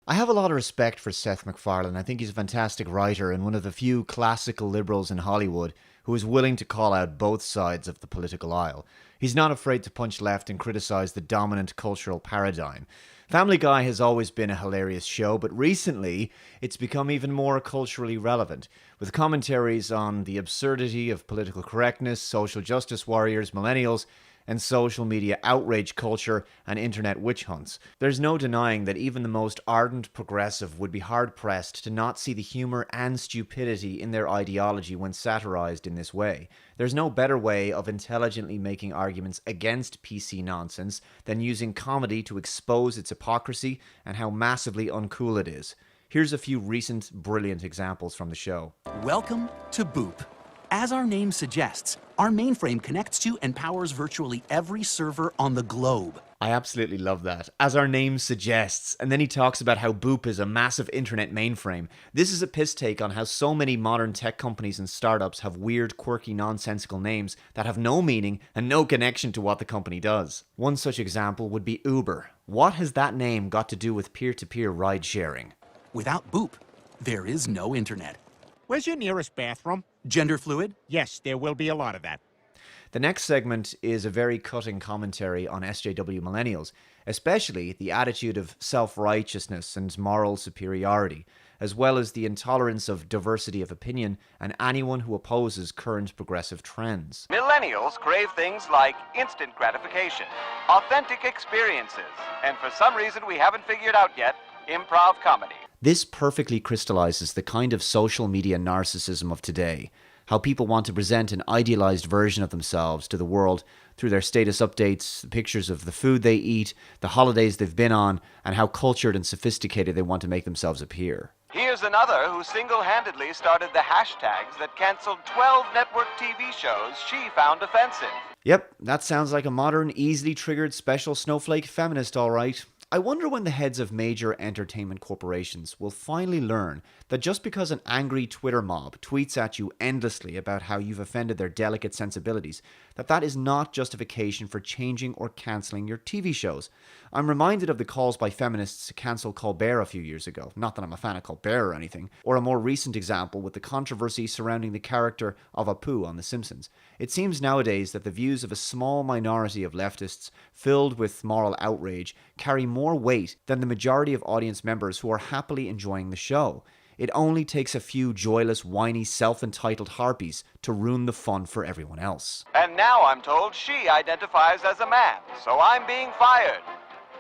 I have a lot of respect for Seth MacFarlane. I think he's a fantastic writer and one of the few classical liberals in Hollywood who is willing to call out both sides of the political aisle. He's not afraid to punch left and criticize the dominant cultural paradigm. Family Guy has always been a hilarious show, but recently it's become even more culturally relevant, with commentaries on the absurdity of political correctness, social justice warriors, millennials, and social media outrage culture and internet witch hunts. There's no denying that even the most ardent progressive would be hard-pressed to not see the humor and stupidity in their ideology when satirized in this way. There's no better way of intelligently making arguments against PC nonsense than using comedy to expose its hypocrisy and how massively uncool it is. Here's a few recent brilliant examples from the show. Welcome to Boop. As our name suggests, our mainframe connects to and powers virtually every server on the globe. I absolutely love that. As our name suggests. And then he talks about how Boop is a massive internet mainframe. This is a piss take on how so many modern tech companies and startups have weird, quirky, nonsensical names that have no meaning and no connection to what the company does. One such example would be Uber. What has that name got to do with peer-to-peer ride sharing? Without Boop, there is no internet. Where's your nearest bathroom? Gender fluid? Yes, there will be a lot of that. The next segment is a very cutting commentary on SJW millennials, especially the attitude of self-righteousness and moral superiority, as well as the intolerance of diversity of opinion and anyone who opposes current progressive trends. Millennials crave things like instant gratification, authentic experiences, and for some reason we haven't figured out yet, improv comedy. This perfectly crystallizes the kind of social media narcissism of today. How people want to present an idealized version of themselves to the world through their status updates, the pictures of the food they eat, the holidays they've been on, and how cultured and sophisticated they want to make themselves appear. Here's another who single-handedly started the hashtags that canceled 12 network TV shows she found offensive. Yep, that sounds like a modern, easily triggered special snowflake feminist, all right. I wonder when the heads of major entertainment corporations will finally learn that just because an angry Twitter mob tweets at you endlessly about how you've offended their delicate sensibilities, that is not justification for changing or cancelling your TV shows. I'm reminded of the calls by feminists to cancel Colbert a few years ago, not that I'm a fan of Colbert or anything, or a more recent example with the controversy surrounding the character of Apu on The Simpsons. It seems nowadays that the views of a small minority of leftists filled with moral outrage carry more weight than the majority of audience members who are happily enjoying the show. It only takes a few joyless, whiny, self-entitled harpies to ruin the fun for everyone else. And now I'm told she identifies as a man, so I'm being fired.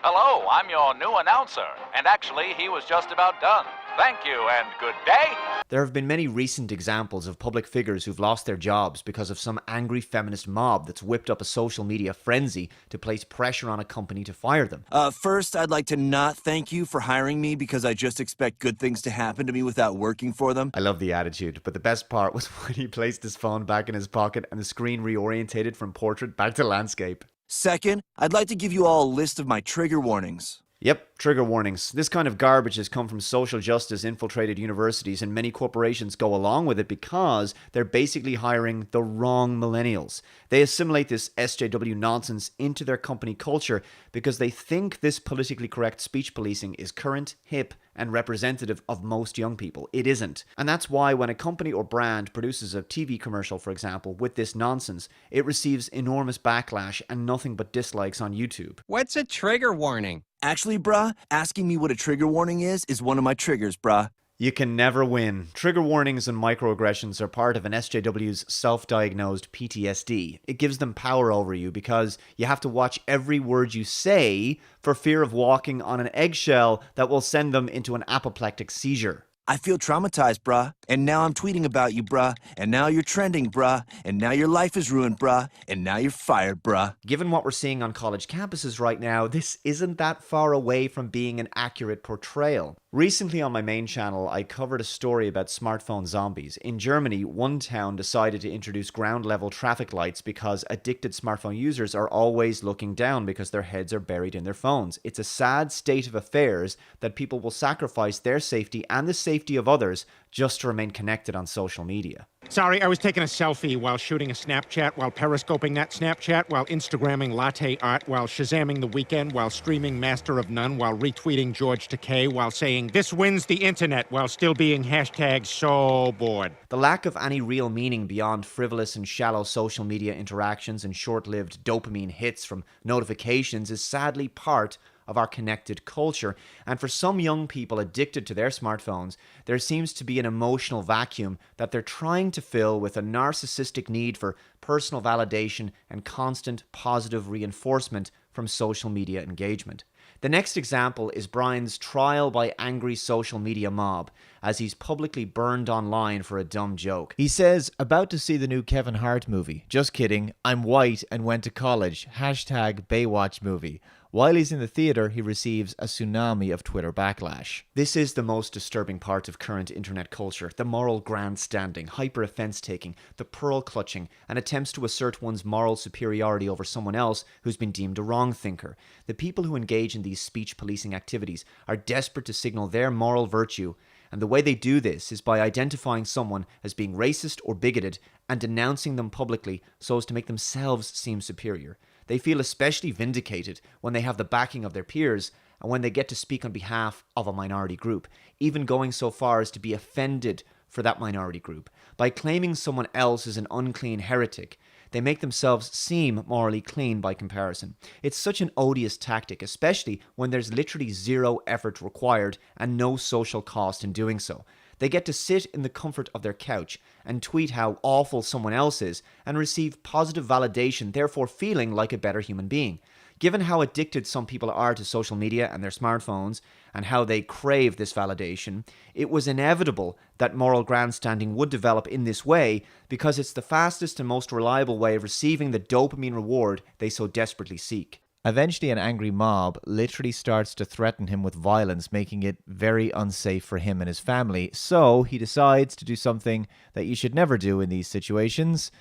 Hello, I'm your new announcer, and actually he was just about done. Thank you, and good day. There have been many recent examples of public figures who've lost their jobs because of some angry feminist mob that's whipped up a social media frenzy to place pressure on a company to fire them. First, I'd like to not thank you for hiring me because I just expect good things to happen to me without working for them. I love the attitude, but the best part was when he placed his phone back in his pocket and the screen reorientated from portrait back to landscape. Second, I'd like to give you all a list of my trigger warnings. Yep, trigger warnings. This kind of garbage has come from social justice infiltrated universities, and many corporations go along with it because they're basically hiring the wrong millennials. They assimilate this SJW nonsense into their company culture because they think this politically correct speech policing is current, hip, and representative of most young people. It isn't. And that's why when a company or brand produces a TV commercial, for example, with this nonsense, it receives enormous backlash and nothing but dislikes on YouTube. What's a trigger warning? Actually, bruh, asking me what a trigger warning is one of my triggers, bruh. You can never win. Trigger warnings and microaggressions are part of an SJW's self-diagnosed PTSD. It gives them power over you because you have to watch every word you say for fear of walking on an eggshell that will send them into an apoplectic seizure. I feel traumatized, bruh. And now I'm tweeting about you, bruh. And now you're trending, bruh. And now your life is ruined, bruh. And now you're fired, bruh. Given what we're seeing on college campuses right now, this isn't that far away from being an accurate portrayal. Recently on my main channel, I covered a story about smartphone zombies. In Germany, one town decided to introduce ground-level traffic lights because addicted smartphone users are always looking down because their heads are buried in their phones. It's a sad state of affairs that people will sacrifice their safety and the safety of others just to remain connected on social media. Sorry, I was taking a selfie while shooting a Snapchat, while periscoping that Snapchat, while Instagramming latte art, while shazamming The Weeknd, while streaming Master of None, while retweeting George Takei, while saying, "This wins the internet," while still being hashtag so bored. The lack of any real meaning beyond frivolous and shallow social media interactions and short-lived dopamine hits from notifications is sadly part of our connected culture, and for some young people addicted to their smartphones, there seems to be an emotional vacuum that they're trying to fill with a narcissistic need for personal validation and constant positive reinforcement from social media engagement. The next example is Brian's trial by angry social media mob, as he's publicly burned online for a dumb joke. He says, about to see the new Kevin Hart movie. Just kidding, I'm white and went to college. Hashtag Baywatch movie. While he's in the theater, he receives a tsunami of Twitter backlash. This is the most disturbing part of current internet culture. The moral grandstanding, hyper-offense taking, the pearl clutching, and attempts to assert one's moral superiority over someone else who's been deemed a wrong thinker. The people who engage in these speech policing activities are desperate to signal their moral virtue, and the way they do this is by identifying someone as being racist or bigoted and denouncing them publicly so as to make themselves seem superior. They feel especially vindicated when they have the backing of their peers and when they get to speak on behalf of a minority group, even going so far as to be offended for that minority group. By claiming someone else is an unclean heretic, they make themselves seem morally clean by comparison. It's such an odious tactic, especially when there's literally zero effort required and no social cost in doing so. They get to sit in the comfort of their couch and tweet how awful someone else is and receive positive validation, therefore feeling like a better human being. Given how addicted some people are to social media and their smartphones and how they crave this validation, it was inevitable that moral grandstanding would develop in this way because it's the fastest and most reliable way of receiving the dopamine reward they so desperately seek. Eventually, an angry mob literally starts to threaten him with violence, making it very unsafe for him and his family. So he decides to do something that you should never do in these situations: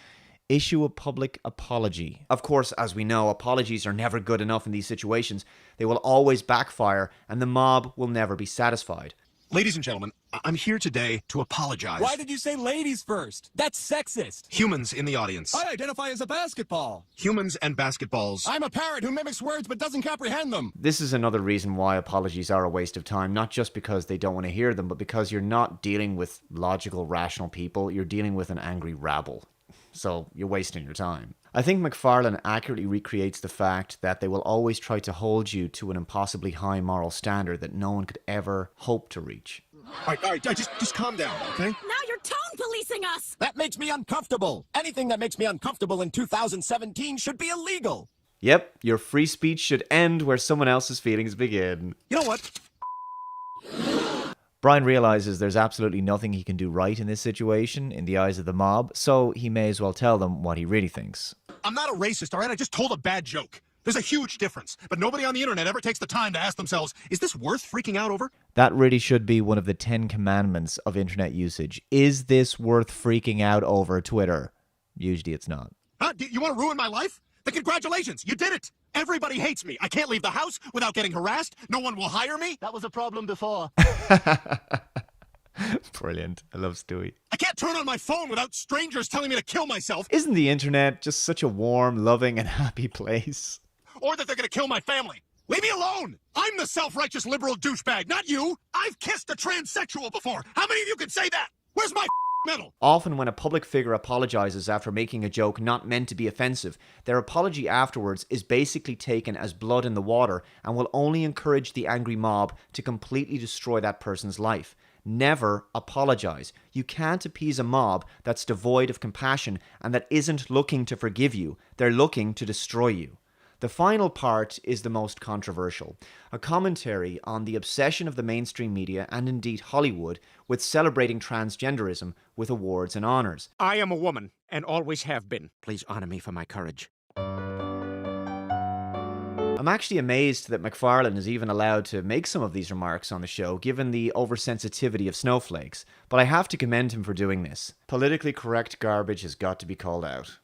issue a public apology. Of course, as we know, apologies are never good enough in these situations. They will always backfire, and the mob will never be satisfied. Ladies and gentlemen, I'm here today to apologize. Why did you say ladies first? That's sexist. Humans in the audience. I identify as a basketball. Humans and basketballs. I'm a parrot who mimics words but doesn't comprehend them. This is another reason why apologies are a waste of time, not just because they don't want to hear them, but because you're not dealing with logical, rational people, you're dealing with an angry rabble. So you're wasting your time. I think McFarlane accurately recreates the fact that they will always try to hold you to an impossibly high moral standard that no one could ever hope to reach. All right, just calm down, okay? Now you're tone policing us! That makes me uncomfortable. Anything that makes me uncomfortable in 2017 should be illegal. Yep, your free speech should end where someone else's feelings begin. You know what? Brian realizes there's absolutely nothing he can do right in this situation in the eyes of the mob, so he may as well tell them what he really thinks. I'm not a racist, all right? I just told a bad joke. There's a huge difference, but nobody on the internet ever takes the time to ask themselves, is this worth freaking out over? That really should be one of the 10 commandments of internet usage. Is this worth freaking out over, Twitter? Usually it's not. You want to ruin my life? Then congratulations, you did it! Everybody hates me. I can't leave the house without getting harassed. No one will hire me. That was a problem before. Brilliant. I love Stewie. I can't turn on my phone without strangers telling me to kill myself. Isn't the internet just such a warm, loving, and happy place? Or that they're going to kill my family. Leave me alone! I'm the self-righteous liberal douchebag, not you! I've kissed a transsexual before! How many of you can say that? Where's my medal? Often when a public figure apologizes after making a joke not meant to be offensive, their apology afterwards is basically taken as blood in the water and will only encourage the angry mob to completely destroy that person's life. Never apologize. You can't appease a mob that's devoid of compassion and that isn't looking to forgive you. They're looking to destroy you. The final part is the most controversial, a commentary on the obsession of the mainstream media and indeed Hollywood with celebrating transgenderism with awards and honors. I am a woman, and always have been. Please honor me for my courage. I'm actually amazed that McFarlane is even allowed to make some of these remarks on the show, given the oversensitivity of snowflakes, but I have to commend him for doing this. Politically correct garbage has got to be called out.